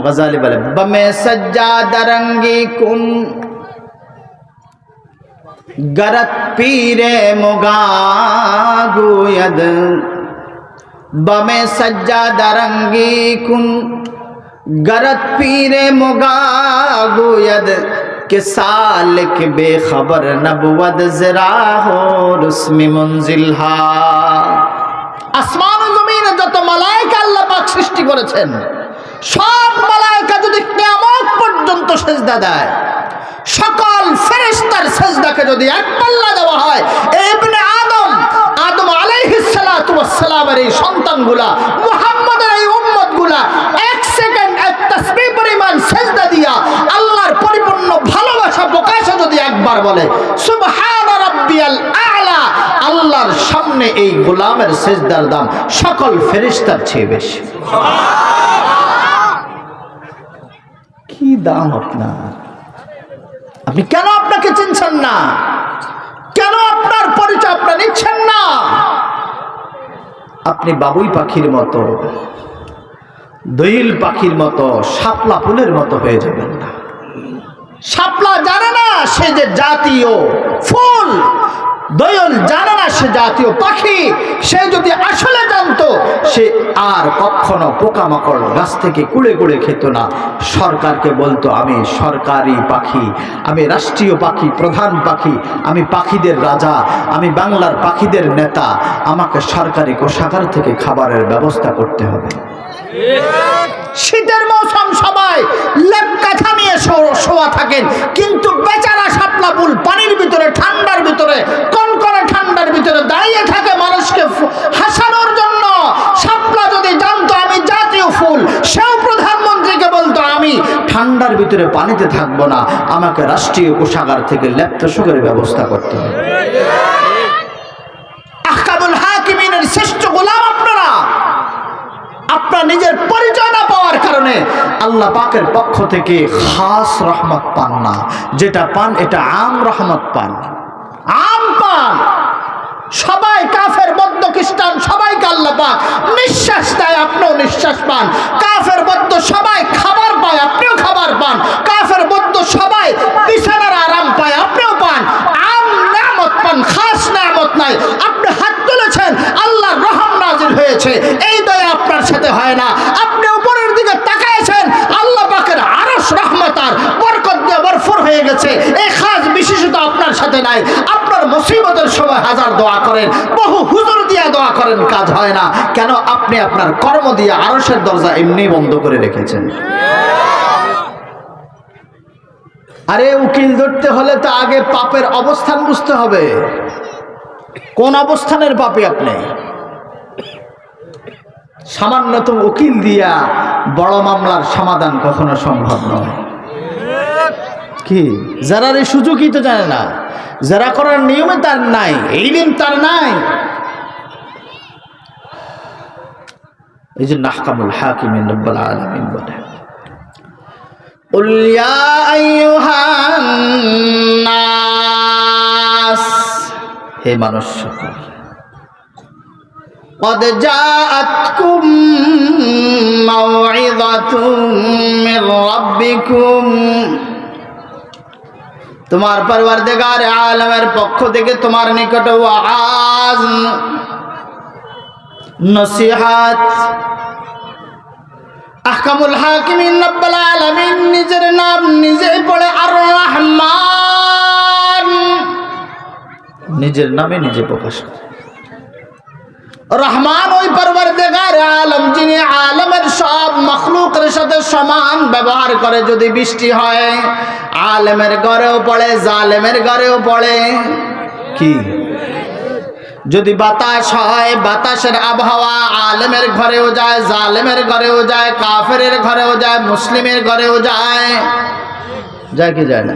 गजाली बोले बमे सज्जादा रंगी कुन गरत पीरे मुगा गुयद बमे सज्जादा रंगी कुन गरत पीरे मुगा गुयद के सालिक बेखबर नबुवद जरा हो रुस्मी मुंजिलहा। আসমান ও জমিনে যত মালায়েকা আল্লাহ পাক সৃষ্টি করেছেন সব মালায়েকা যদি কিয়ামত পর্যন্ত সিজদা দেয়, সকল ফেরেশতার সিজদাকে যদি এক পাল্লা দেওয়া হয়, ইবনে আদম আলাইহিস সালাতু ওয়াস সালামের এই সন্তানগুলা, মুহাম্মদের এই উম্মতগুলা এক সেকেন্ড এক তাসবিহ পরিমাণ সিজদা দিয়া আল্লাহর পরিপূর্ণ ভালোবাসা প্রকাশে যদি একবার বলে সুবহান রাব্বিয়াল আ'লা, আল্লাহর সামনে এই গোলামের সিজদার দাম সকল ফেরেশতার চেয়ে বেশি। কি দাম আপনার? আপনি কেন আপনাকে চিনছেন না? কেন আপনার পরিচয় আপনারা নিচ্ছেন না? আপনি বাবুই পাখির মতো, দোয়েল পাখির মতো, শাপলা ফুলের মতো হয়ে যাবেন না। শাপলা জানে না সে যে জাতীয় ফুল, দোয়েল জানে না সে জাতীয় পাখি। সে যদি আসলে জানতো সে আর কখনো পোকামাকড় গাছ থেকে কুড়ে কুড়ে খেত না। সরকারকে বলতো আমি সরকারি পাখি, আমি রাষ্ট্রীয় পাখি, প্রধান পাখি, আমি পাখিদের রাজা, আমি বাংলার পাখিদের নেতা, আমাকে সরকারি কোষাগার থেকে খাবারের ব্যবস্থা করতে হবে। শীতের মৌসুম সবাই লেপ কাঁথা নিয়ে শোয়া থাকেন, কিন্তু বেচারা শাপলা ফুল পানির ভিতরে, ঠান্ডার ভিতরে, কনকনে ঠান্ডার ভিতরে দাঁড়িয়ে থাকে মানুষকে হাসানোর জন্য। শাপলা যদি জানতো আমি জাতীয় ফুল, সেও প্রধানমন্ত্রীকে বলতো আমি ঠান্ডার ভিতরে পানিতে থাকবো না, আমাকে রাষ্ট্রীয় কোষাগার থেকে লেপ্তসুখের ব্যবস্থা করতে হবে। আহকামুল হাকিমিনের শ্রেষ্ঠ গোলাম আপনারা। আপনার নিজের পরিচয় না পাওয়ার কারণে আল্লাহ পাকের পক্ষ থেকে খাস রহমত পান না, যেটা পান এটা আম রহমত পান, আম পান। সবাই কাফের, বৌদ্ধ, খ্রিস্টান সবাইকে আল্লাহ পাক নিঃশ্বাস দেয়, আপনিও নিঃশ্বাস পান। কাফের, বৌদ্ধ সবাই খাবার পায়, আপনিও খাবার পান। কাফের, বৌদ্ধ সবাই বিছানার আরাম পায়, আপনিও পান। আম নেয়ামত পান, খাস নেয়ামত নাই। আপনি হাত তুলেছেন, আল্লাহর রহম নাজিল হয়েছে, এই দয়া আপনার সাথে হয় না। আপনি উপরের দিকে তাকাইছেন, আল্লাহ পাকের আরশ রহমত আর বরকত দিয়ে ভরপুর হয়ে গেছে, এই খাস বিশেষতা আপনার সাথে নাই। আপনার মুসিবতের সময় হাজার দোয়া করেন, বহু হুজুর দিয়ে দোয়া করেন, কাজ হয় না কেন? আপনি আপনার কর্ম দিয়ে আরশের দরজা এমনি বন্ধ করে রেখেছেন। আরে উকিল ধরতে হলে তো আগে পাপের অবস্থান বুঝতে হবে, কোন অবস্থানের পাপী আপনি। সামান্যতম উকিল দিয়া বড় মামলার সমাধান কখনো সম্ভব নয়। কি যারা এই সুযোগই তো জানে না, যারা করার নিয়মে তার নাই, ইলম তার নাই। এই যে আহকামুল হাকিমিন রব্বুল আলামিন বলে কুল ইয়া আইয়ুহান নাস, হে মানুষ সকল, قد جاءتكم موعظة من ربكم, তোমার পরওয়ারদিগার আলমের পক্ষ থেকে তোমার নিকট ওয়াজ, নসিহত। আহকামুল হাকিমিন রব্বুল আলামিন নিজের নাম নিজেই পড়ে আর রহমান, নিজের নামে নিজে প্রকাশ করে। রহমান ওই পরওয়ারদিগার আলম যিনি আলমের সব মখলুকের সাথে সমান ব্যবহার করে। যদি বৃষ্টি হয় আলেমের ঘরেও পড়ে, জালেমের ঘরেও পড়ে। কি যদি বাতাস হয়, বাতাসের আবহাওয়া আলেমের ঘরেও যায়, জালেমের ঘরেও যায়, কাফেরের ঘরেও যায়, মুসলিমের ঘরেও যায়। যায় কি যায় না?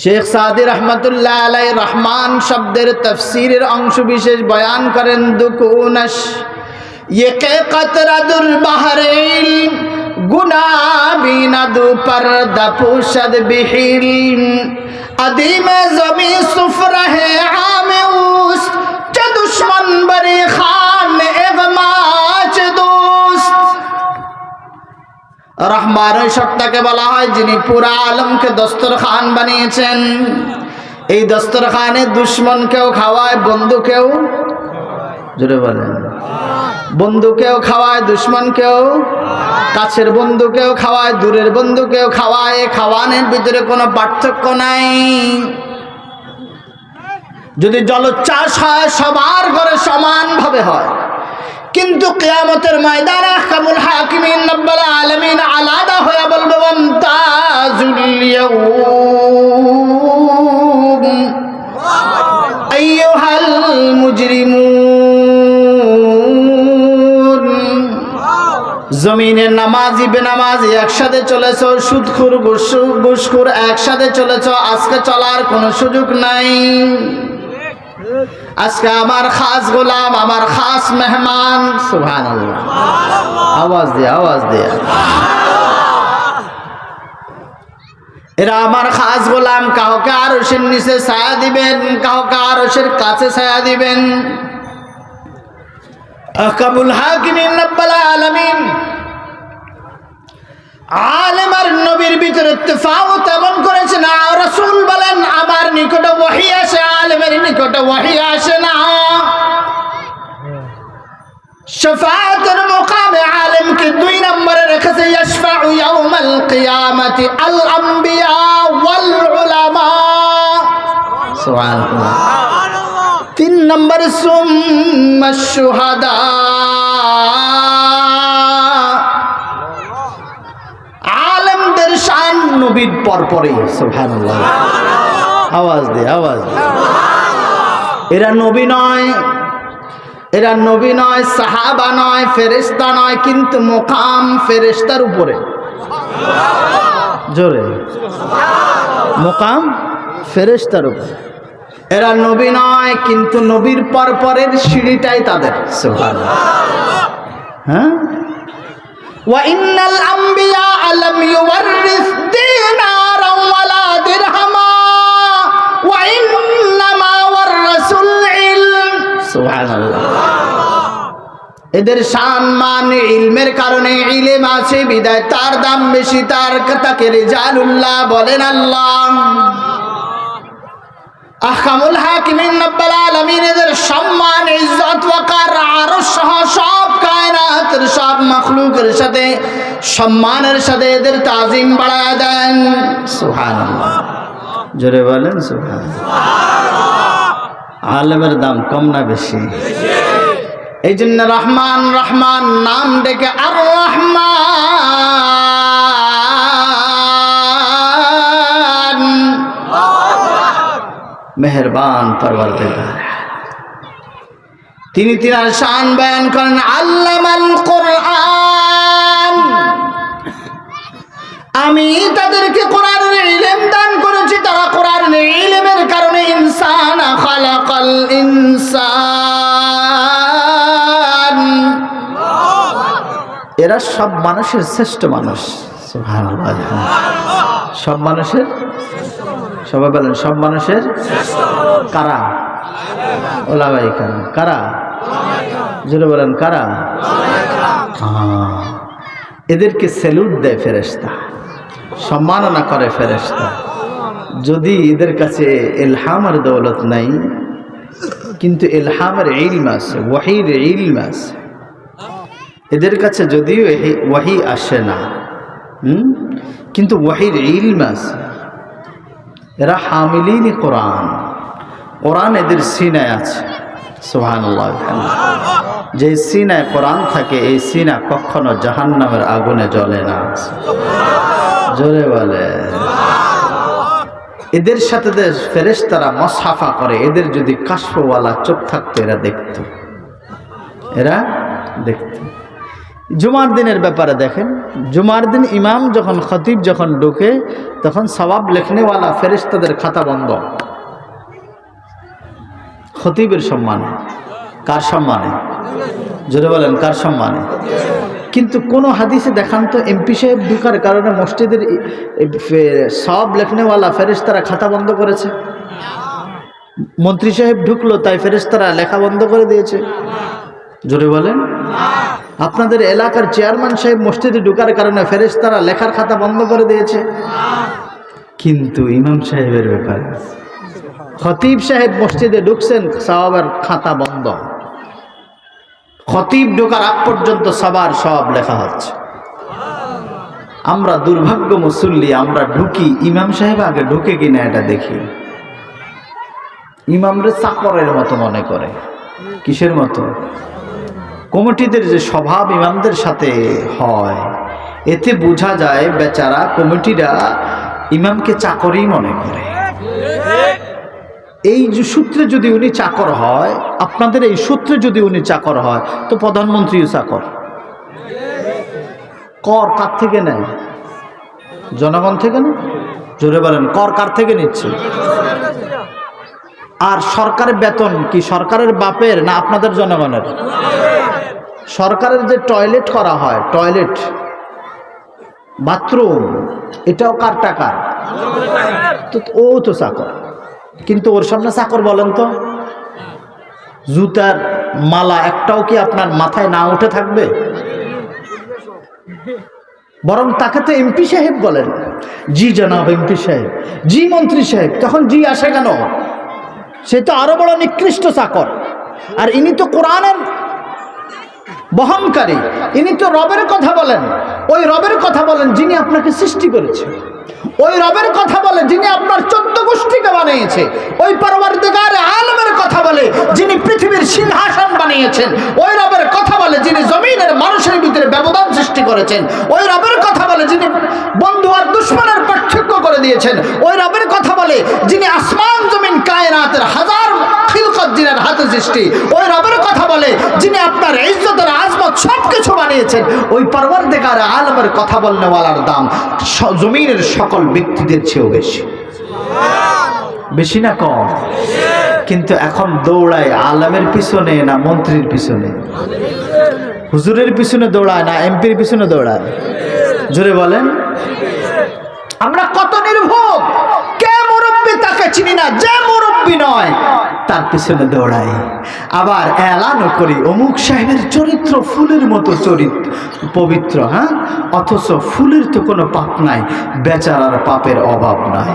শেখ সাদি রহমতুল্লাহ আলাই রহমান শব্দের তফসিরের অংশ বিশেষ বয়ান করেন। দুকুনশ ये के कतरादुल बहरील गुनाबीना दु पर्दा पुशद बिहिल अदीम जमी सुफरा है आमे उस च दुश्मन बरी खान एगमाच दोस्त। রহমান ওই সত্তাকে বলা হয় যিনি পুরা আলমকে দস্তরখান বানিয়েছেন। এই দস্তরখানে দুশ্মনকেও খাওয়ায়, বন্ধুকেও, জোরে বলেন, বন্ধুকেও খাওয়ায়, দুশ্মনকেও, কাছের বন্ধুকেও খাওয়ায়, দূরের বন্ধুকেও খাওয়ায়। খাওয়ানোর ভিতরে কোনো পার্থক্য নাই। যদি জলোচ্ছ্বাস হয় সবার ঘরে সমানভাবে হয়, কিন্তু কিয়ামতের ময়দানে আহকামুল হাকিমিন রব্বুল আলামিন আলাদা হয়ে বলবে ওয়ামতাজুল ইয়াউম আইয়ুহাল মুজরিমুন। জমিনে নামাজি বেনামাজি একসাথে চলেছ, সুদখোর ঘুষখোর একসাথে চলেছ, আজকে চলার কোনো সুযোগ নাই। আজকে আমার খাস গোলাম, আমার খাস মেহমান, সুবহানাল্লাহ, আওয়াজ দিয়ে, আওয়াজ দিয়ে, এরা আমার খাস গোলাম। কাউকে আরশের নিচে ছায়া দিবেন, কাউকে আরশের কাছে ছায়া দিবেন। আহকামুল হাকিমিন রব্বুল আলামিন আলেম আর নবীর ভিতরে তফাওত এমন করেছেন, রাসূল বলেন আমার নিকটে ওহী আসে, আলেমের নিকটে ওহী আসে না। শাফাআতের মুকামে আলেমকে 2 নম্বরে রেখেছে, ইয়াশফাউ ইয়াউমাল কিয়ামাতি আল আম্বিয়া ওয়াল উলামা, সুবহানাল্লাহ। 3 নম্বরে সুম্মাশ শুহাদা, আলেমদের শান নবীর পরপরই, সুবহানাল্লাহ, আওয়াজ দে, আওয়াজ দে। এরা নবী নয়, এরা নবী নয়, সাহাবা নয়, ফেরেশতা নয়, কিন্তু মুকাম ফেরেশতার উপরে, জোরে, মুকাম ফেরেশতার উপরে। এরা নবী নয়, কিন্তু নবীর পরপরের সিঁড়িটাই তাদের, সুবহানাল্লাহ। হ্যাঁ, وَإِنَّ الْأَنْبِيَاءَ لَمْ يُوَرِّثُوا دِينَارًا وَلَا دِرْهَمًا وَإِنَّمَا وَرَّثُوا الْعِلْمَ, সুবহানাল্লাহ। এদের সম্মান ইলমের কারণে, ইলম আছে বিদায় তার দাম বেশি, তাকে রিজালুল্লাহ বলেন আল্লাহ। আহকামুল হাকিমিন রব্বুল আলামিন এদের সম্মান, ইজ্জত, ওয়াকার, আরশ সহ সব কায়নাতের সব মাখলুকের সাথে সম্মানের সাথে এদের তাজিম বাড়ায় দেন, সুবহানাল্লাহ, জোরে বলেন সুবহানাল্লাহ। আলেমের দাম কম না বেশি? এই জন্য রহমান রহমান নাম ডেকে আর রহমান, মেহেরবান পরওয়ারদিগার। তিনি তিনার শান বয়ান করেন, আল্লামাল কোরআন, আমি তাদেরকে কোরআনের ইলম দান করেছি, তারা কোরআনের ইলমের কারণে ইনসান খালাকাল ইনসান, এরা সব মানুষের শ্রেষ্ঠ মানুষ, সুবহানাল্লাহ। সব মানুষের, সবাই বলেন সব মানুষের কারা? ওলামায়ে কেরাম। কারা? জোরে বলেন কারা? এদেরকে স্যালুট দেয় ফেরেশতা, সম্মাননা করে ফেরেশতা। যদি এদের কাছে ইলহামের দৌলত নাই, কিন্তু ইলহামের ইলম আছে, ওয়াহির ইলম আছে। এদের কাছে যদিও ওয়াহি আসে না, কিন্তু ওয়াহির ইলম আছে। এরা হামিলিন কোরআন, কোরআন এদের সিনায় আছে, সুবহানাল্লাহ। যে সিনায় কোরআন থাকে, এই সিনা কখনো জাহান্নামের আগুনে জ্বলে না, জোরে বলে। এদের সাথে ফেরেশতারা মুসাফা করে। এদের যদি কাশফওয়ালা চোখ থাকতো এরা দেখত, এরা দেখত। জুমার দিনের ব্যাপারে দেখেন, জুমার দিন ইমাম যখন, খতিব যখন ঢুকে, তখন সওয়াব লেখনেওয়ালা ফেরেশতাদের খাতা বন্ধ। খতিবের সম্মানে, কার সম্মানে? জোরে বলেন কার সম্মানে? কিন্তু কোন হাদিসে দেখান তো এমপি সাহেব ঢুকার কারণে মসজিদের সওয়াব লেখনেওয়ালা ফেরেশতারা খাতা বন্ধ করেছে? মন্ত্রী সাহেব ঢুকলো তাই ফেরেশতারা লেখা বন্ধ করে দিয়েছে? জোরে বলেন। আপনাদের এলাকার চেয়ারম্যান সাহেব মসজিদে ঢোকার কারণে ফেরেশতারা লেখার খাতা বন্ধ করে দিয়েছে, কিন্তু ইমাম সাহেবের ব্যাপারে খতিব সাহেব মসজিদে ঢুকছেন, সওয়াবের খাতা বন্ধ। খতিব ঢোকার আগ পর্যন্ত সবার সব লেখা হচ্ছে। আমরা দুর্ভাগ্য মুসল্লি, আমরা ঢুকি, ইমাম সাহেব আগে ঢুকে কিনা এটা দেখি। ইমামরে চাকরের মতো মনে করে। কিসের মতো? কমিটিদের যে স্বভাব ইমামদের সাথে হয়, এতে বোঝা যায় বেচারা কমিটিরা ইমামকে চাকরই মনে করে। এই যে সূত্রে যদি উনি চাকর হয়, আপনাদের এই সূত্রে যদি উনি চাকর হয়, তো প্রধানমন্ত্রীও চাকর। কর কার থেকে নেয়? জনগণ থেকে না? জোরে বলেন, কর কার থেকে নিচ্ছে? আর সরকারের বেতন কি সরকারের বাপের না আপনাদের জনগণের? সরকারের যে টয়লেট করা হয়, টয়লেট বাথরুম, এটাও কার টাকা? তো ও তো চাকর, কিন্তু ওর সামনে চাকর বলেন তো? জুতার মালা একটাও কি আপনার মাথায় না উঠে থাকবে? বরং তাকে তো এমপি সাহেব বলেন। জি জনাব এমপি সাহেব, জি মন্ত্রী সাহেব, তখন জি আসে কেন? সে তো আরো বড় নিকৃষ্ট চাকর। আর ইনি তো কোরআনের বহনকারী, ইনি তো রবের কথা বলেন। ওই রবের কথা বলেন যিনি আপনাকে সৃষ্টি করেছে, ওই রবের কথা বলে যিনি আপনার 14 গোষ্ঠীকে বানিয়েছে, ওই পরওয়ারদিগার আলমের কথা বলে যিনি পৃথিবীর সিংহাসন বানিয়েছেন, ওই রবের কথা বলে যিনি জমিনের মানুষের ভিতরে ব্যবধান সৃষ্টি করেছেন, ওই রবের কথা বলে যিনি বন্ধু আর দুশ্মনের পার্থক্য করে দিয়েছেন, ওই রবের কথা বলে যিনি আসমান জমিন কায়নাতের হাজার খিলকত জিনের হাতে সৃষ্টি, ওই রবের কথা বলে যিনি আপনার ইজ্জতের আজমত সবকিছু বানিয়েছেন। ওই পরওয়ারদিগার আলমের কথা বলনেওয়ালার দাম জমিনের সকল ব্যক্তিদের চেয়েও বেশি। বেশি না কম? কিন্তু এখন দৌড়ায় আলেমের পিছনে না মন্ত্রীর পিছনে? হুজুরের পিছনে দৌড়ায় না এমপির পিছনে দৌড়ায়? জোরে বলেন। আমরা কত নির্ভোগ! কে মুরব্বী তাকে চিনি না, যে মুরব্বী নয় তার পিছনে দৌড়াই। আবার এলানও করি অমুক সাহেবের চরিত্র ফুলের মতো চরিত্র পবিত্র, হ্যাঁ, অথচ ফুলের তো কোনো পাপ নাই, বেচারার পাপের অভাব নাই।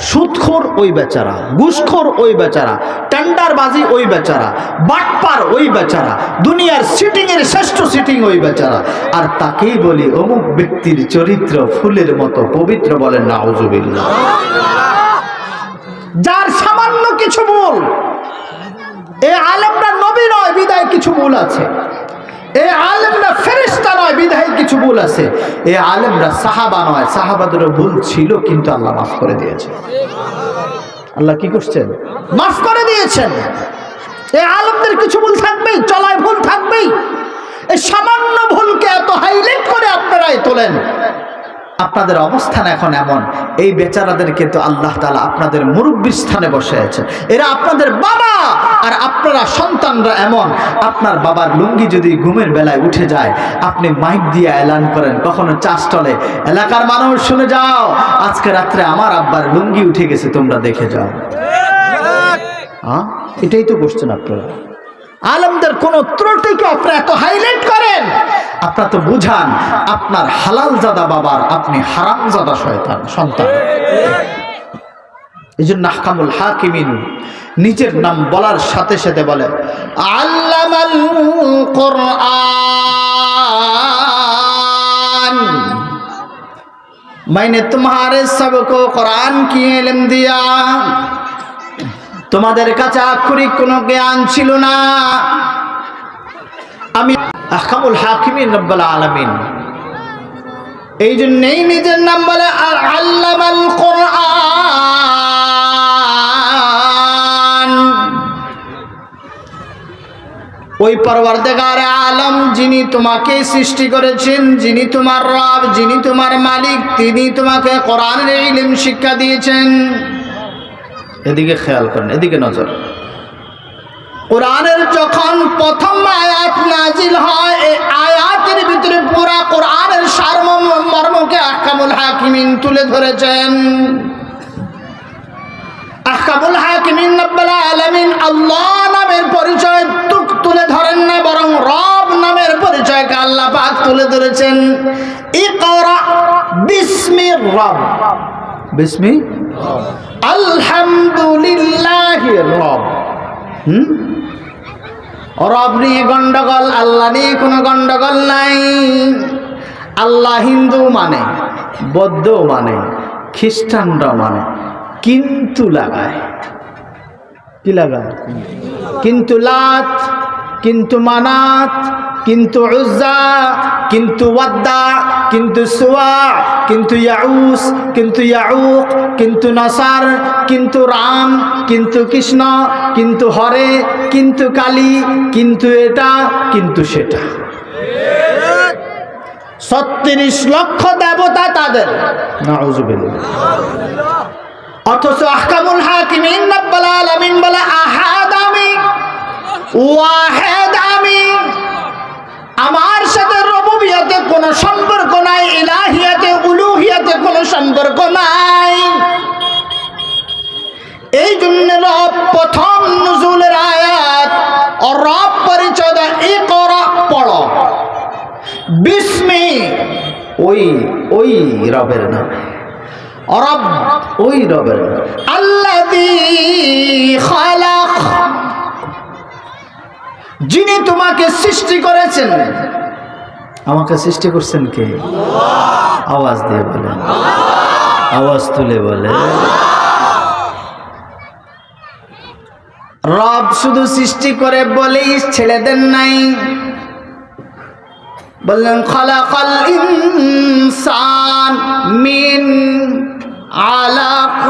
সুদখোর ওই বেচারা, ঘুষখোর ওই বেচারা, টেন্ডারবাজি ওই বেচারা, বাটপার ওই বেচারা, দুনিয়ার সিটিং এর শ্রেষ্ঠ সিটিং ওই বেচারা। আর তাকেই বলি অমুক ব্যক্তির চরিত্র ফুলের মতো পবিত্র, বলেন নাউজুবিল্লাহ। যার সামান্য কিছু ভুল, এই আলেমরা নবী নয় বিদায় কিছু ভুল আছে, এই আলেমরা ফেরেশতা নয় বিদায় কিছু ভুল আছে, এই আলেমরা সাহাবা নয়, সাহাবাদেরও ভুল ছিল কিন্তু আল্লাহ মাফ করে দিয়েছেন। আল্লাহ কি করছেন? মাফ করে দিয়েছেন। এই আলেমদের কিছু ভুল থাকবেই, চলায় ভুল থাকবেই। এই সামান্য ভুলকে এত হাইলাইট করে আপনারাই তোলেন। আপনাদের অবস্থান এখন এমন, এই বেচারাদেরকে তো আল্লাহ তাআলা আপনাদের মুরব্বির স্থানে বসে আছেন, এরা আপনাদের বাবা, আর আপনারা সন্তানরা এমন, আপনার বাবার লুঙ্গি যদি ঘুমের বেলায় উঠে যায়, আপনি মাইক দিয়ে এলান করেন, কখনো চা স্টলে, এলাকার মানুষ শুনে যাও, আজকে রাত্রে আমার আব্বার লুঙ্গি উঠে গেছে, তোমরা দেখে যাও। হ্যাঁ, এটাই তো করছেন আপনারা। আলেমদের কোন ত্রুটিকে আপনারা এত হাইলাইট করেন, আপনারা তো বুঝান আপনার হালালজাদা বাবার আপনি হারামজাদা শয়তান সন্তান। এই জন্য আহকামুল হাকিমিন নিজের নাম বলার সাথে সাথে বলে আল্লামাল কুরআন, मैंने तुम्हारे सबको कुरान की इल्म दिया। তোমাদের কাছে আক্ষরিক কোনো জ্ঞান ছিল না, আমি আহকামুল হাকিমিন রব্বুল আলামিন। এই জন্যই নিজের নাম বলে আল্লামাল কুরআন। ওই পরওয়ারদিগার আলম যিনি তোমাকে সৃষ্টি করেছেন, যিনি তোমার রব, যিনি তোমার মালিক, তিনি তোমাকে কোরআনের ইলম শিক্ষা দিয়েছেন। এদিকে খেয়াল করেন, এদিকে নজর। কোরআনের যখন প্রথম আয়াত নাজিল হয়, এই আয়াতের ভিতরে পুরা কোরআনের সারমর্মকে আহকামুল হাকিমিন তুলে ধরেছেন। আহকামুল হাকিমিন রব্বুল আলামিন আল্লাহ নামের পরিচয় তুলে ধরেন না, বরং আল্লাহ পাক তুলে ধরেছেন, ইকরা বিসমি রব, বিসমি আলহামদুলিল্লাহি রব। রব নিয়ে গন্ডগোল, আল্লাহ নিয়ে কোনো গন্ডগোল নাই। আল্লাহ হিন্দু মানে, বৌদ্ধ মানে, খ্রিস্টানরা মানে, কিন্তু লাগায়, কি লাগায়? কিন্তু লাত, কিন্তু মানাত, কিন্তু উজ্জা, কিন্তু ওয়াদ্দা, কিন্তু সুয়া, কিন্তু ইয়াউস, কিন্তু ইয়াউক, কিন্তু নাসার, কিন্তু রাম, কিন্তু কৃষ্ণ, কিন্তু হরে, কিন্তু কালী, কিন্তু এটা, কিন্তু সেটা। 36 লক্ষ দেবতা তাদের, নাউযুবিল্লাহ। অথচ আহকামুল হাকিমিন রব্বুল আলামিন বলে আহাদ আমি, ওয়াহিদ আমি, আমার সাথে রুবুবিয়তে কোনো সম্পর্ক নাই, ইলাহিয়াতে উলুহিয়াতে কোনো সম্পর্ক নাই। এই জন্য রব প্রথম নুজুলের আয়াত, রব পরিচয় দেয় ইকরা, পড়ো, বিস্মি ওই রবের নামে, রব ওই রবের নামে, আল্লাযী খালাক, যিনি তোমাকে সৃষ্টি করেছেন। আমাকে সৃষ্টি করছেন কে? আওয়াজ দিয়ে বলেন, আওয়াজ তুলে বলে। রব শুধু সৃষ্টি করে বলেই ছেড়ে দেন নাই, বললেন খালাকাল ইনসান মিন আলাক,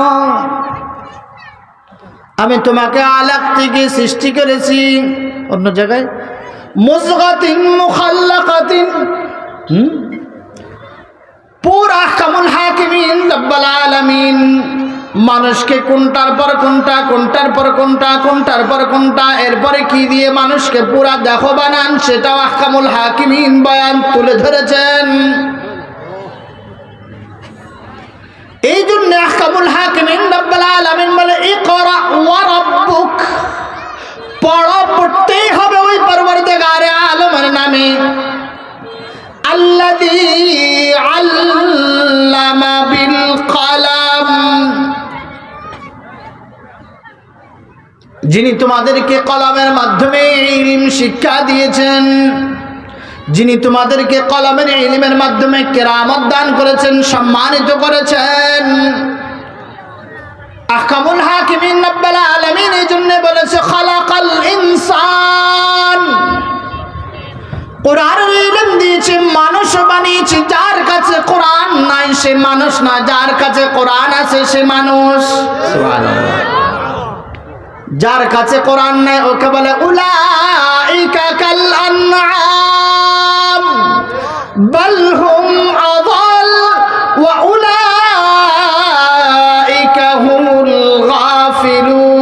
আমি তোমাকে আলাক থেকে সৃষ্টি করেছি। অন্য জায়গায় মুযগাতিন মুখাল্লাকাতিন। পুরা আহকামুল হাকিমিন রব্বুল আলামিন মানুষকে কোনটার পর কোনটা, কোনটার পর কোনটা, কোনটার পর কোনটা, এরপরে কি দিয়ে মানুষকে পুরা দেখো বানান, সেটাও আহকামুল হাকিমিন বয়ান তুলে ধরেছেন। এই জন্য আহকামুল হাকিমিন রব্বুল আলামিন বলে ইকরা ওয়া রাব্বুক, পড়ো, পড়তেই হবে ওই পরওয়ারদিগারে আলমের নামে, আল্লাযী আল্লামা বিল কলম, যিনি তোমাদেরকে কলমের মাধ্যমে ইলম শিক্ষা দিয়েছেন, যিনি তোমাদেরকে কলমের ইলমের মাধ্যমে কেরামত দান করেছেন, সম্মানিত করেছেন। আহকামুল হাকিমিন রব্বুল আলামিন এই জন্য বলেছে খালাকাল ইনসান, কোরআনের ইলম দিয়েছে, মানুষ বানিয়েছে। যার কাছে কোরআন নাই সে মানুষ না, যার কাছে কোরআন আছে সে মানুষ। সুবহানাল্লাহ। যার কাছে কোরআন নাই ওকে বলে উলাইকা কাল আনআম বাল হুম আযাল ওয়া উলাইকা হুমুল গাফিলুন।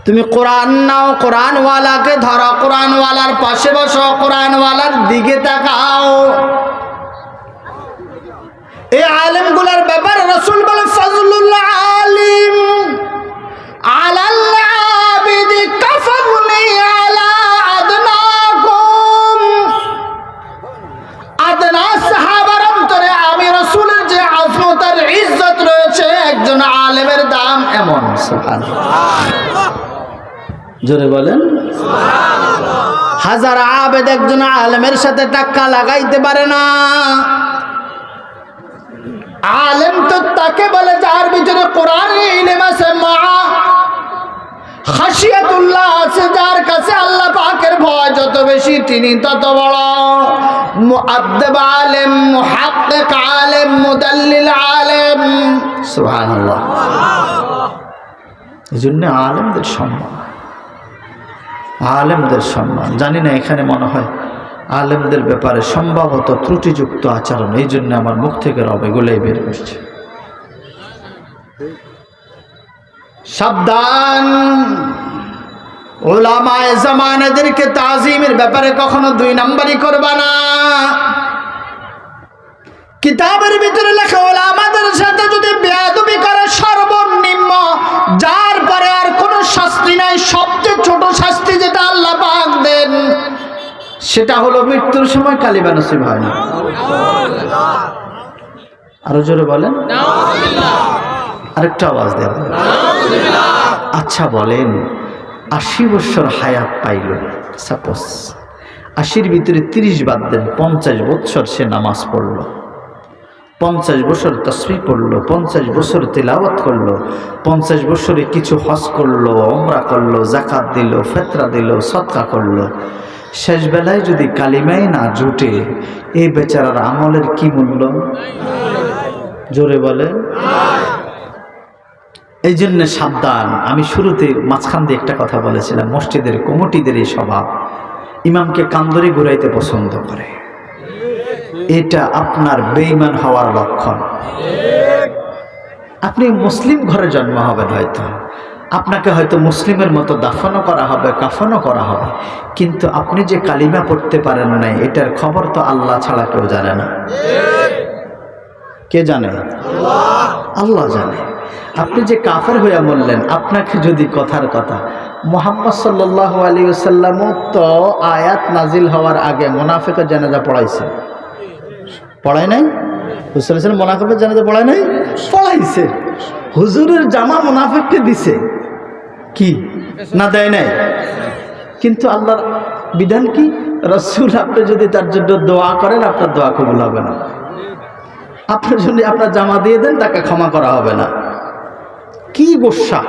তুমি কোরআন নাও, কোরআনওয়ালাকে ধরো, কোরআনওয়ালার পাশে বসো, কোরআনওয়ালার দিকে তাকাও। এই আলেমগুলোর ব্যাপারে রাসূল বলে ফাজলুল আলিম আলাল আবিদি কাফারনি আলা আদনাকুম। আদনা সাহাবার অন্তরে আমি রাসূলের যে আজমত আর ইজ্জত রয়েছে, একজন আলেমের দাম এমন। সুবহানাল্লাহ, জোরে বলেন সুবহানাল্লাহ। হাজার আবেদ একজন আলেমের সাথে টাক্কা লাগাইতে পারে না। আলেম তো তাকে বলে যার ভিতরে কোরআনের ইলম আছে, মা খাশিয়াতুল্লাহ আছে, যার কাছে আল্লাহ পাকের ভয় যত বেশি তিনি তত বড়। মুআদ্দিব আলেম, মুহাক্কিক আলেম, মুদাল্লিল আলেম। সুবহানাল্লাহ। এজন্য আলেমদের সম্মান, আলেমদের সম্মান। জানি না এখানে মনে হয় আলেমদের ব্যাপারে সম্ভবত ত্রুটিযুক্ত আচরণ, এই জন্য আমার মুখ থেকে রব এগুলোই বের করছে। সাবধান, উলামায়ে জামানাদেরকে তাজিমের ব্যাপারে কখনো 2 নাম্বারই করবা না। কিতাবের ভিতরে লেখা উলামাদের সাথে যদি বেয়াদবি করে, সর্বনিম্ন যার পরে আর কোনো শাস্তি নাই, সবচেয়ে ছোট শাস্তি যেটা আল্লাহ পাক দেন সেটা হলো মৃত্যুর সময় কালিমা নসিব হয় না। আরো জোরে বলেন, আরেকটা আওয়াজ দেন। আচ্ছা বলেন, 80 বছর হায়াত পাইল, সাপোজ 80-র ভিতরে 30 বাদ দেন, 50 বছর সে নামাজ পড়ল, 50 বছর তাসবিহ পড়লো, 50 বছর তিলাওয়াত করলো, 50 বছরে কিছু হজ করলো, উমরা করলো, যাকাত দিল, ফিতরা দিল, সদকা করলো, শেষ বেলায় যদি কালিমাই না জুটে, এই বেচারার আমলের কি মূল্য? জোরে বলেন। এই জন্য সাবধান। আমি শুরুতে মাঝখান দিয়ে একটা কথা বলেছিলাম, মসজিদের কমিটিদের এই স্বভাব, ইমামকে কান্দরে ঘুরাইতে পছন্দ করে, এটা আপনার বেঈমান হওয়ার লক্ষণ। আপনি মুসলিম ঘরে জন্ম হবেন, হয়তো আপনাকে হয়তো মুসলিমের মতো দাফনও করা হবে, কাফনও করা হবে, কিন্তু আপনি যে কালিমা পড়তে পারেন নাই, এটার খবর তো আল্লাহ ছাড়া কেউ জানে না। কে জানে? আল্লাহ জানে। আপনি যে কাফের হইয়া বললেন, আপনাকে যদি কথার কথা মুহাম্মদ সাল্লাল্লাহু আলাইহি ওয়াসাল্লামও তো আয়াত নাজিল হওয়ার আগে মুনাফিকের জানাজা পড়াইছে, পড়ায় নাই? হুজুর মুনাফিকের জানাজা পড়ায় নাই? পড়াইছে। হুজুরের জামা মুনাফিককে দিছে, কি না দেয় নাই? কিন্তু আল্লাহর বিধান কি? রাসূল আপনি যদি তার জন্য দোয়া করেন, আপনার দোয়া কবুল হবে না। আপনার জন্য আপনার জামা দিয়ে দেন, তাকে ক্ষমা করা হবে না। কি গোসা!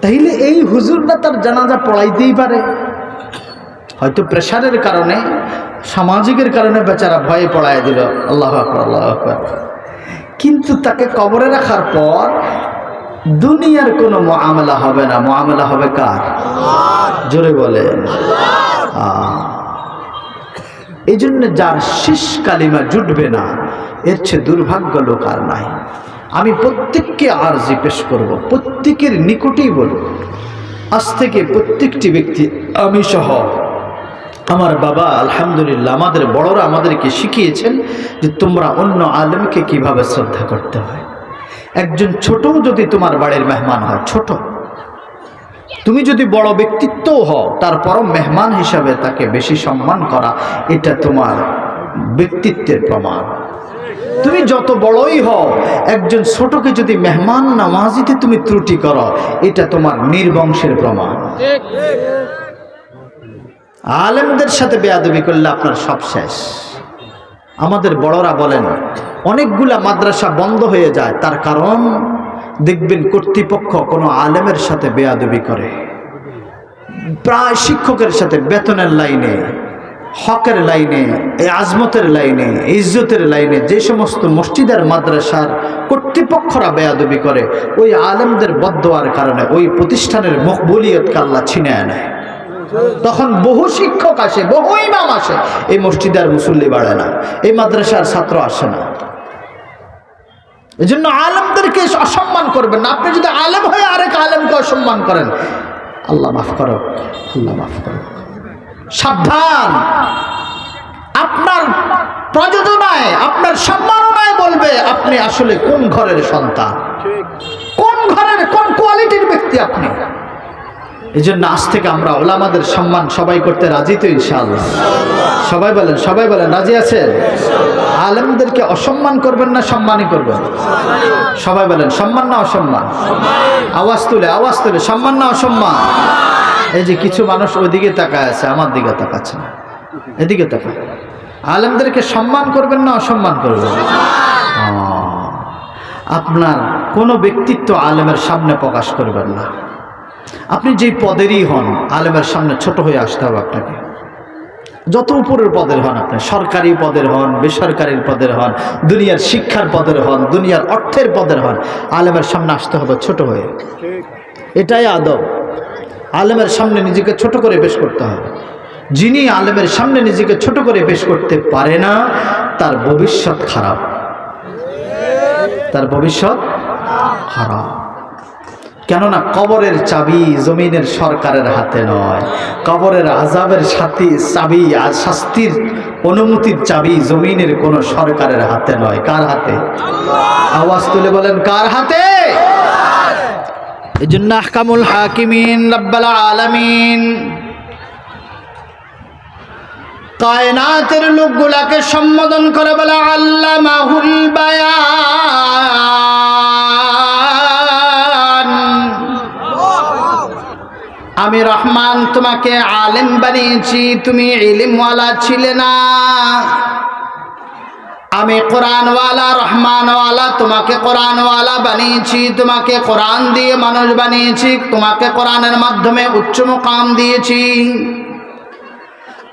তাইলে এই হুজুররা তার জানাজা পড়াইতেই পারে, হয়তো প্রেশারের কারণে, সামাজিকের কারণে বেচারা ভয়ে পড়ায় দিল, আল্লাহু আকবার, আল্লাহু আকবার। কিন্তু তাকে কবরে রাখার পর দুনিয়ার কোনো মুআমালা হবে না, মুআমালা হবে কার? জোরে বলেন। এই জন্য যার শেষ কালিমা জুটবে না, এর চেয়ে দুর্ভাগ্য লোক আর নাই। আমি প্রত্যেককে আরজি পেশ করব, প্রত্যেকের নিকটেই বলব, আজ থেকে প্রত্যেকটি ব্যক্তি, আমি সহ আমার বাবা আলহামদুলিল্লাহ, আমাদের বড়রা আমাদেরকে শিখিয়েছেন যে তোমরা অন্য আলেমকে কিভাবে শ্রদ্ধা করতে হয়। একজন ছোটও যদি তোমার বাড়ির মেহমান হয়, ছোট, তুমি যদি বড় ব্যক্তিত্বও হও, তারপরও মেহমান হিসাবে তাকে বেশি সম্মান করা, এটা তোমার ব্যক্তিত্বের প্রমাণ। তুমি যত বড়ই হও, একজন ছোটকে যদি মেহমান নামাজিতে তুমি ত্রুটি করো, এটা তোমার নির্বংশের প্রমাণ। আলেমদের সাথে বেয়াদবি করলে আপনার সব শেষ। আমাদের বড়রা বলেন, অনেকগুলা মাদ্রাসা বন্ধ হয়ে যায়, তার কারণ দেখবেন কর্তৃপক্ষ কোনো আলেমের সাথে বেয়াদবি করে। প্রায় শিক্ষকের সাথে বেতনের লাইনে, হকের লাইনে, এই আজমতের লাইনে, ইজ্জতের লাইনে যে সমস্ত মসজিদের মাদ্রাসার কর্তৃপক্ষরা বেয়াদবি করে, ওই আলেমদের বদদোয়ার কারণে ওই প্রতিষ্ঠানের মকবুলিয়তকে আল্লাহ ছিনিয়ে নেয়। তখন বহু শিক্ষক আসে, বহু ইমাম আসে, এই মসজিদের মুসল্লি বাড়ে না, এই মাদ্রাসার ছাত্র আসে না। এই জন্য আলেমদেরকে অসম্মান করবেন না। আপনি যদি আলেম হয়ে আরেক আলেমকে অসম্মান করেন, আল্লাহ মাফ করো, আল্লাহ মাফ করো। সাবধান! আপনার প্রযোজনায়, আপনার সম্মাননায় বলবে আপনি আসলে কোন ঘরের সন্তান, কোন ঘরের, কোন কোয়ালিটির ব্যক্তি আপনি। এই জন্য আজ থেকে আমরা ওলামাদের সম্মান সবাই করতে রাজি তো ইনশাআল্লাহ? সবাই বলেন, সবাই বলেন, রাজি আছেন? আলেমদেরকে অসম্মান করবেন না সম্মানই করবেন? সবাই বলেন, সম্মান না অসম্মান? আওয়াজ তুলে, আওয়াজ তুলে, সম্মান না অসম্মান? এই যে কিছু মানুষ ওইদিকে তাকায় আছে, আমার দিকে তাকাচ্ছে না, এদিকে তাকায়। আলেমদেরকে সম্মান করবেন না অসম্মান করবেন? আপনার কোনো ব্যক্তিত্ব আলেমের সামনে প্রকাশ করবেন না। আপনি যেই পদেরই হন, আলেমের সামনে ছোট হয়ে আসতে হবে আপনাকে। যত উপরের পদের হন, আপনি সরকারি পদের হন, বেসরকারি পদের হন, দুনিয়ার শিক্ষার পদের হন, দুনিয়ার অর্থের পদের হন, আলেমের সামনে আসতে হবে ছোট হয়ে। এটাই আদব। আলেমের সামনে নিজেকে ছোট করে পেশ করতে হবে। যিনি আলেমের সামনে নিজেকে ছোট করে পেশ করতে পারে না, তার ভবিষ্যৎ খারাপ, তার ভবিষ্যৎ খারাপ। কেননা কবরের চাবি জমিনের সরকারের হাতে নয়, কবরের আযাবের সাথে চাবি আর শাস্তির অনুমতির চাবি জমিনের কোন সরকারের হাতে নয়। কার হাতে? আওয়াজ তুলে বলেন, কার হাতে? এজন্য আহকামুল হাকিমিন রব্বুল আলামিন কায়নাতের লোকগুলাকে সম্বোধন করে বলে আল্লামাহুল বায়ান। আমি রহমান তোমাকে আলেম বানিয়েছি, তুমি ইলমওয়ালা ছিলে না। আমি কোরআনওয়ালা রহমানওয়ালা তোমাকে কোরআনওয়ালা বানিয়েছি, তোমাকে কোরআন দিয়ে মানুষ বানিয়েছি, তোমাকে কোরআনের মাধ্যমে উচ্চ মুকাম দিয়েছি।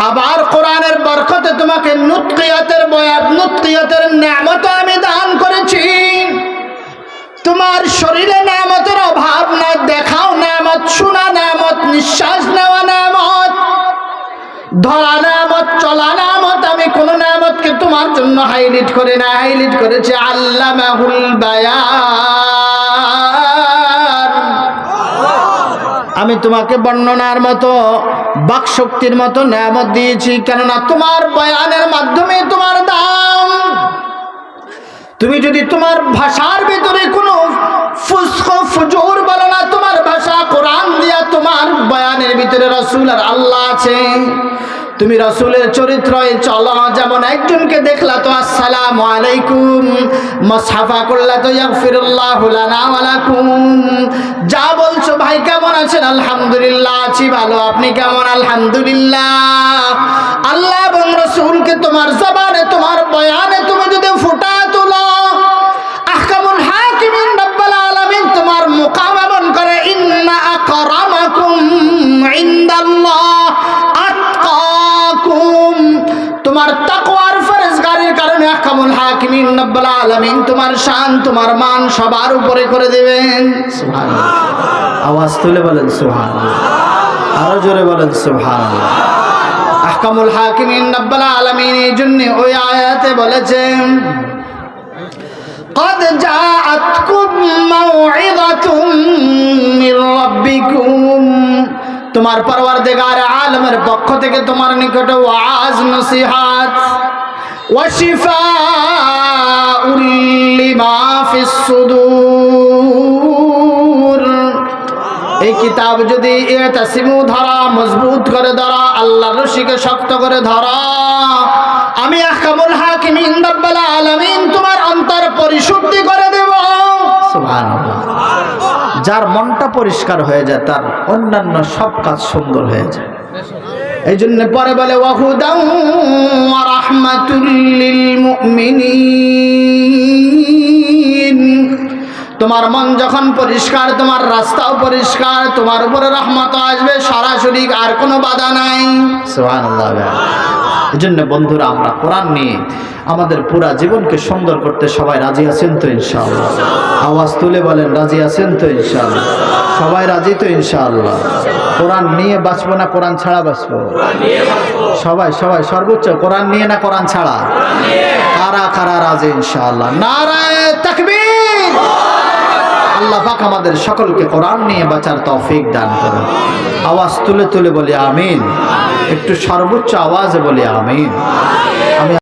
আবার কোরআনের বরকতে তোমাকে নুতকিয়াতের নিয়ামত আমি দান করেছি। তোমার শরীরে নিয়ামতের অভাব নাই, দেখাও নিয়ামত, শোনা নিয়ামত, নিঃশ্বাস নেওয়া নিয়ামত, ধরা নিয়ামত, চলা নিয়ামত। আমি কোন নিয়ামতকে তোমার জন্য হাইলাইট করে না, হাইলাইট করেছে আল্লামাহুল বায়ান। আমি তোমাকে বর্ণনার মতো বাকশক্তির মতো নিয়ামত দিয়েছি, কেননা তোমার বয়ানের মাধ্যমে তোমার দাম। তুমি যদি তোমার ভাষার ভিতরে কোনো ফুসক ফুজুর বলো না, তোমার ভাষা কোরআন দিয়া, তোমার বয়ানের ভিতরে রাসূল আর আল্লাহ আছে, তুমি রাসূলের চরিত্রয় চলো। যেমন একজনকে দেখলা তো আসসালামু আলাইকুম, মুসাফা করলা তো ইয়াগফিরুল্লাহু লানা ওয়া লাকুম। যা বলছো ভাই কেমন আছেন? আলহামদুলিল্লাহ আছি ভালো, আপনি কেমন? আলহামদুলিল্লাহ। আল্লাহ এবং রাসূলকে তোমার জবানে, তোমার বয়ানে তুমি যদি ফুটা তোলো, আহকামুল হাকিমিন রব্বুল আলামিন তোমার মুকাম এমন করে ইন্না আকরামাকুম ইনদাল্লাহ আতকাকুম। তোমার তাকওয়ার ফরজগারির কারণে আহকামুল হাকিমিন রব্বুল আলামিন তোমার শান, তোমার মান সবার উপরে করে দেবেন। সুবহানাল্লাহ। আওয়াজ তুলে বলেন সুবহানাল্লাহ, আরো জোরে বলেন সুবহানাল্লাহ। আহকামুল হাকিমিন রব্বুল আলামিন এই জন্য ওই আয়াতে বলেছেন قد جاءتكم موعظة من ربكم। তোমার পরওয়ারদিগার আলমের পক্ষ থেকে তোমার নিকটে ওয়াজ নসিহত, ওয়া শিফাউল লিমা ফিস সুদূর। এই কিতাব যদি ইতাসিমু ধরা, মজবুত করে ধরা, আল্লাহর রশিকে শক্ত করে ধরা, আমি আহকামুল হাকিমিন রব্বুল আলামিন তোমার অন্তর পরিশুদ্ধি করে দেব। সুবহানাল্লাহ। যার মনটা পরিষ্কার হয়ে যায় তার অন্যান্য সব কাজ সুন্দর হয়ে যায়। এই জন্য পরে বলে ওয়াহুদাউ ওয়া রাহমাতুল লিল মুমিনিন। তোমার মন যখন পরিষ্কার, তোমার রাস্তাও পরিষ্কার, তোমার উপরে রহমত আসবে সরাসরি, আর কোনো বাধা নাই। সুবহানাল্লাহ। এই জন্য বন্ধুরা, আমরা কোরআন নিয়ে আমাদের পুরা জীবনকে সুন্দর করতে সবাই রাজি আছেন তো ইনশাআল্লাহ? আওয়াজ তুলে বলেন রাজি আছেন তো ইনশাআল্লাহ? সবাই রাজি তো ইনশাআল্লাহ? কোরআন নিয়ে বাঁচবো না কোরআন ছাড়া বাঁচবো? সবাই সবাই সর্বোচ্চ কোরআন নিয়ে না কোরআন ছাড়া? কারা কারা রাজি ইনশাআল্লাহ? নারায়ে তাকবীর। আল্লাহ পাক আমাদের সকলকে কোরআন নিয়ে বাঁচার তৌফিক দান করুন। আওয়াজ তুলে তুলে বলি আমিন। একটু সর্বোচ্চ আওয়াজে বলি আমিন। আমি